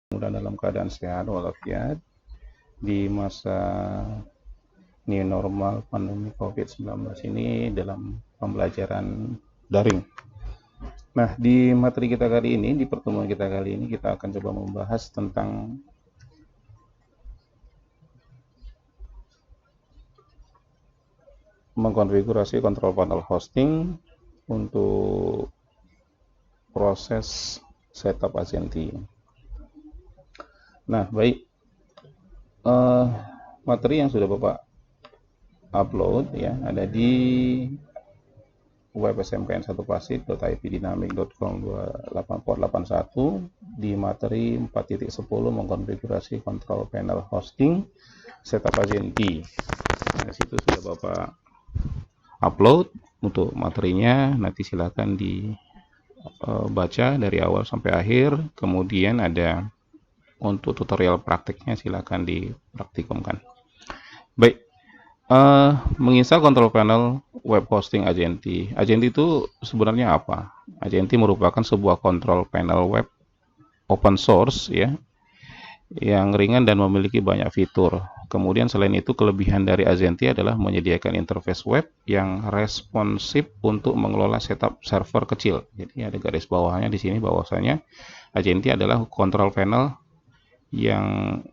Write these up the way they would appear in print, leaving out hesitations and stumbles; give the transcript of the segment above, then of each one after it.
mudah dalam keadaan sehat walafiat di masa new normal pandemi COVID-19 ini dalam pembelajaran daring. Nah, di materi kita kali ini, di pertemuan kita kali ini, kita akan coba membahas tentang mengkonfigurasi control panel hosting untuk proses setup Azenti. Nah, baik, materi yang sudah Bapak upload ya ada di web smkn1klasit.ipdynamic.com/port81 di materi 4.10 mengkonfigurasi control panel hosting setup Azenti. Nah, situ sudah Bapak upload untuk materinya, nanti silakan dibaca dari awal sampai akhir. Kemudian ada untuk tutorial prakteknya silakan dipraktikumkan. Baik, menginstal control panel web hosting Azenti. Azenti itu sebenarnya apa? Azenti merupakan sebuah control panel web open source ya, yang ringan dan memiliki banyak fitur. Kemudian selain itu, kelebihan dari Azenti adalah menyediakan interface web yang responsif untuk mengelola setup server kecil. Jadi ada garis bawahnya di sini bahwasanya Azenti adalah control panel yang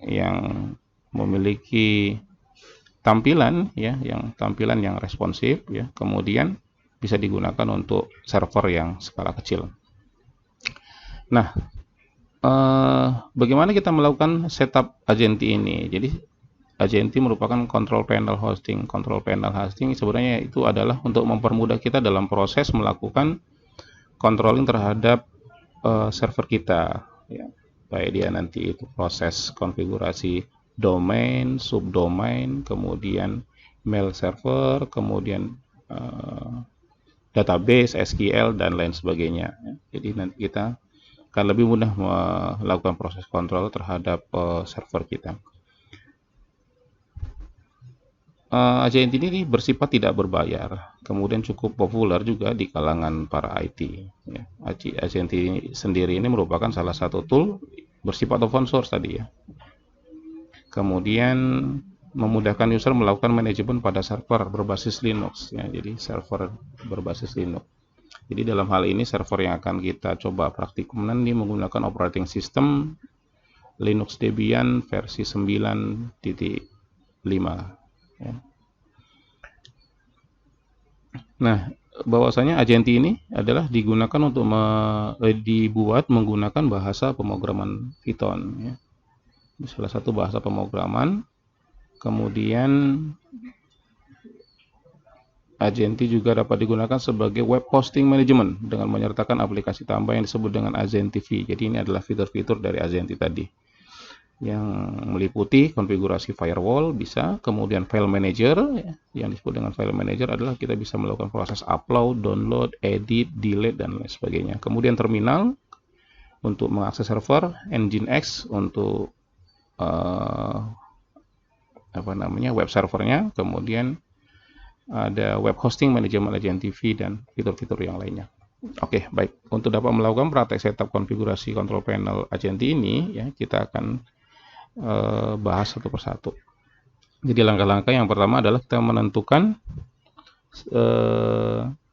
memiliki tampilan ya, yang responsif ya, kemudian bisa digunakan untuk server yang skala kecil. Nah, bagaimana kita melakukan setup Azenti ini? Jadi Azenti merupakan control panel hosting. Control panel hosting sebenarnya itu adalah untuk mempermudah kita dalam proses melakukan controlling terhadap server kita ya. Baik dia nanti itu proses konfigurasi domain, subdomain, kemudian mail server, kemudian database, SQL, dan lain sebagainya. Jadi nanti kita akan lebih mudah melakukan proses kontrol terhadap server kita. Azenti ini bersifat tidak berbayar, kemudian cukup populer juga di kalangan para IT. Ya. Azenti sendiri ini merupakan salah satu tool bersifat open source tadi ya. Kemudian memudahkan user melakukan manajemen pada server berbasis Linux ya. Jadi server berbasis Linux. Jadi dalam hal ini server yang akan kita coba praktikum nanti menggunakan operating system Linux Debian versi 9.5 ya. Nah, bahwasanya Azenti ini adalah digunakan untuk dibuat menggunakan bahasa pemrograman Python ya. Salah satu bahasa pemrograman. Kemudian Azenti juga dapat digunakan sebagai web hosting management dengan menyertakan aplikasi tambah yang disebut dengan Azenti V. Jadi ini adalah fitur-fitur dari Azenti tadi, yang meliputi konfigurasi firewall bisa, kemudian file manager ya, yang disebut dengan file manager adalah kita bisa melakukan proses upload, download, edit, delete, dan lain sebagainya. Kemudian terminal untuk mengakses server, Nginx untuk web servernya, kemudian ada web hosting manajemen Azenti V dan fitur-fitur yang lainnya. Oke, baik. Untuk dapat melakukan praktek setup konfigurasi control panel Azenti ini ya, kita akan bahas satu persatu. Jadi langkah-langkah yang pertama adalah kita menentukan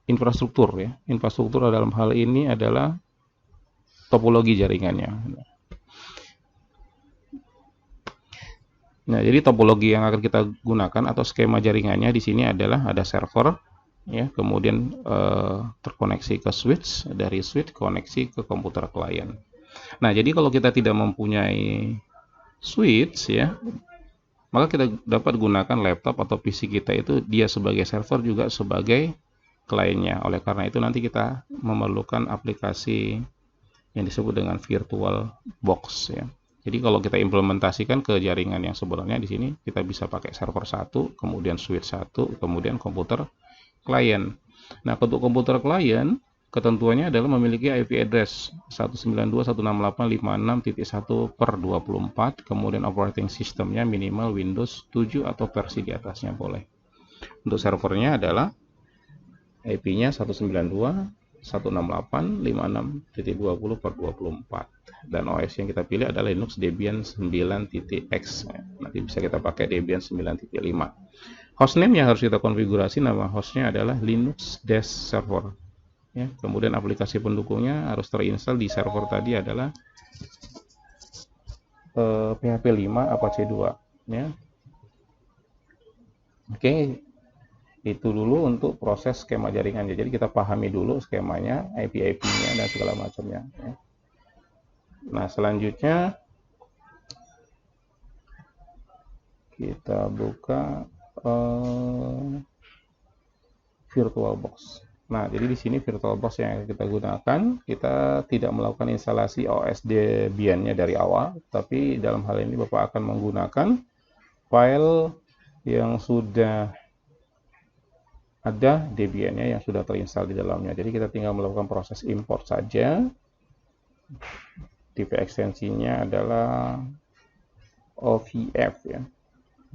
infrastruktur ya. Infrastruktur dalam hal ini adalah topologi jaringannya. Nah, jadi topologi yang akan kita gunakan atau skema jaringannya di sini adalah ada server ya, kemudian terkoneksi ke switch, dari switch koneksi ke komputer klien. Nah, jadi kalau kita tidak mempunyai switch ya, maka kita dapat gunakan laptop atau PC kita itu dia sebagai server juga sebagai kliennya. Oleh karena itu nanti kita memerlukan aplikasi yang disebut dengan virtual box ya. Jadi kalau kita implementasikan ke jaringan yang sebenarnya di sini kita bisa pakai server 1, kemudian switch 1, kemudian komputer klien. Nah, untuk komputer klien ketentuannya adalah memiliki IP address 192.168.56.1/24, kemudian operating systemnya minimal Windows 7 atau versi di atasnya boleh. Untuk servernya adalah IP-nya 192.168.56.20/24. dan OS yang kita pilih adalah Linux Debian 9.x. Nanti bisa kita pakai Debian 9.5. Hostname yang harus kita konfigurasi, nama hostnya adalah Linux Dash Server. Ya, kemudian aplikasi pendukungnya harus terinstall di server tadi adalah PHP 5 Apache 2. Ya. Oke, itu dulu untuk proses skema jaringannya. Jadi kita pahami dulu skemanya, IP-IP-nya dan segala macamnya. Ya. Nah, selanjutnya kita buka VirtualBox. Nah, jadi di sini VirtualBox yang kita gunakan, kita tidak melakukan instalasi OS Debian-nya dari awal, tapi dalam hal ini Bapak akan menggunakan file yang sudah ada Debian-nya yang sudah terinstall di dalamnya. Jadi kita tinggal melakukan proses import saja. Tipe ekstensinya adalah OVF ya.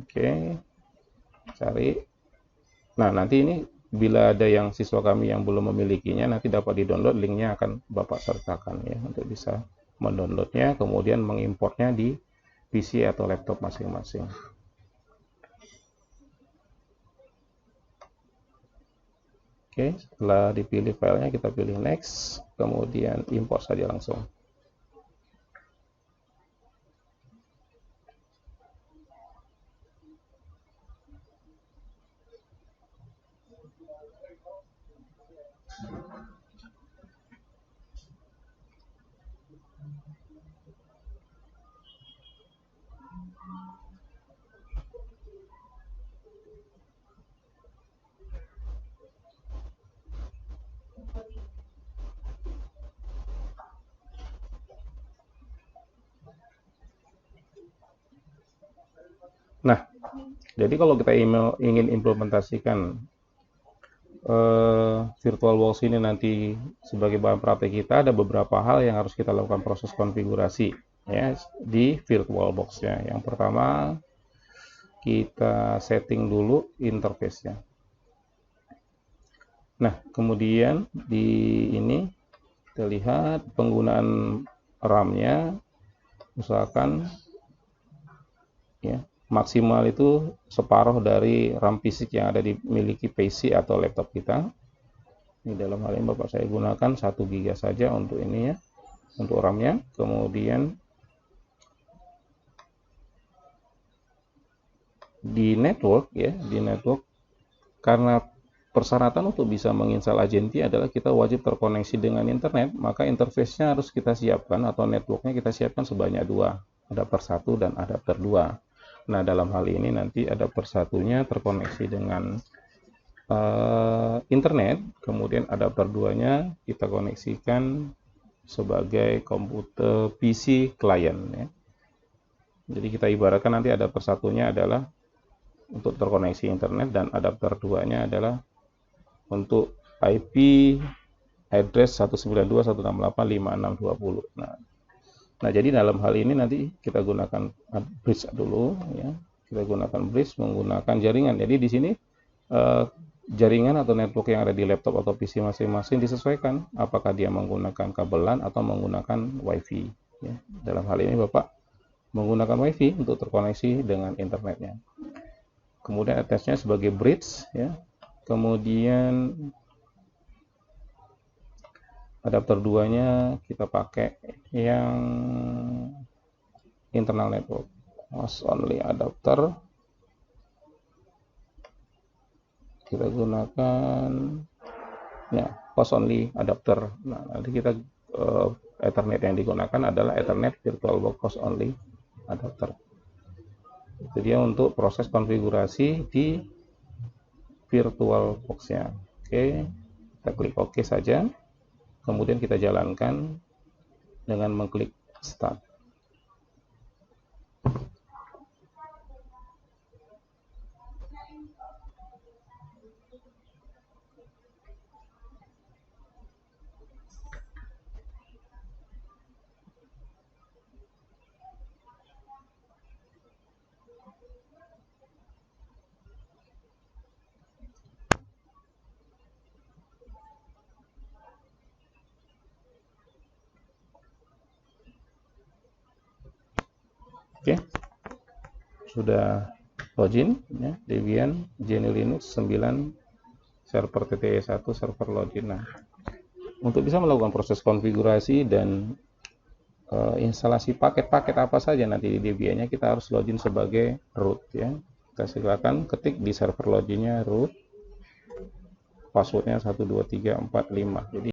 Oke. Cari. Nah, nanti ini bila ada yang siswa kami yang belum memilikinya, nanti dapat di-download, linknya akan Bapak sertakan ya untuk bisa mendownloadnya, kemudian mengimportnya di PC atau laptop masing-masing. Oke, setelah dipilih filenya kita pilih next, kemudian import saja langsung. Nah, jadi kalau kita ingin implementasikan VirtualBox ini nanti sebagai bahan praktek kita, ada beberapa hal yang harus kita lakukan proses konfigurasi ya di VirtualBox-nya. Yang pertama, kita setting dulu interface-nya. Nah, kemudian di ini kita lihat penggunaan RAM-nya, usahakan ya maksimal itu separuh dari RAM fisik yang ada dimiliki PC atau laptop kita. Ini dalam hal ini Bapak saya gunakan 1 GB saja untuk ini ya, untuk RAM-nya. Kemudian di network ya, di network karena persyaratan untuk bisa menginstal Agenti adalah kita wajib terkoneksi dengan internet, maka interface-nya harus kita siapkan atau networknya kita siapkan sebanyak 2, adapter 1 dan adapter 2. Nah, dalam hal ini nanti adapter satunya terkoneksi dengan internet, kemudian adapter 2-nya kita koneksikan sebagai komputer PC client ya. Jadi kita ibaratkan nanti adapter satunya adalah untuk terkoneksi internet dan adapter 2-nya adalah untuk IP address 192.168.5620. Nah, jadi dalam hal ini nanti kita gunakan bridge dulu ya. Kita gunakan bridge menggunakan jaringan. Jadi di sini jaringan atau network yang ada di laptop atau PC masing-masing disesuaikan apakah dia menggunakan kabel LAN atau menggunakan WiFi ya. Dalam hal ini Bapak menggunakan WiFi untuk terkoneksi dengan internetnya. Kemudian attach-nya sebagai bridge ya. Kemudian adapter 2-nya kita pakai yang internal network, host only adapter. Kita gunakan ya host only adapter. Nah, nanti kita Ethernet yang digunakan adalah Ethernet VirtualBox host only adapter. Itu dia untuk proses konfigurasi di VirtualBox-nya. Oke, kita klik OK saja. Kemudian kita jalankan dengan mengklik Start. Oke, sudah login ya, Debian GNU Linux 9 server TTE1 server login. Nah, untuk bisa melakukan proses konfigurasi dan instalasi paket-paket apa saja nanti di Debian-nya, kita harus login sebagai root ya. Kita silakan ketik di server loginnya root, passwordnya 12345. Jadi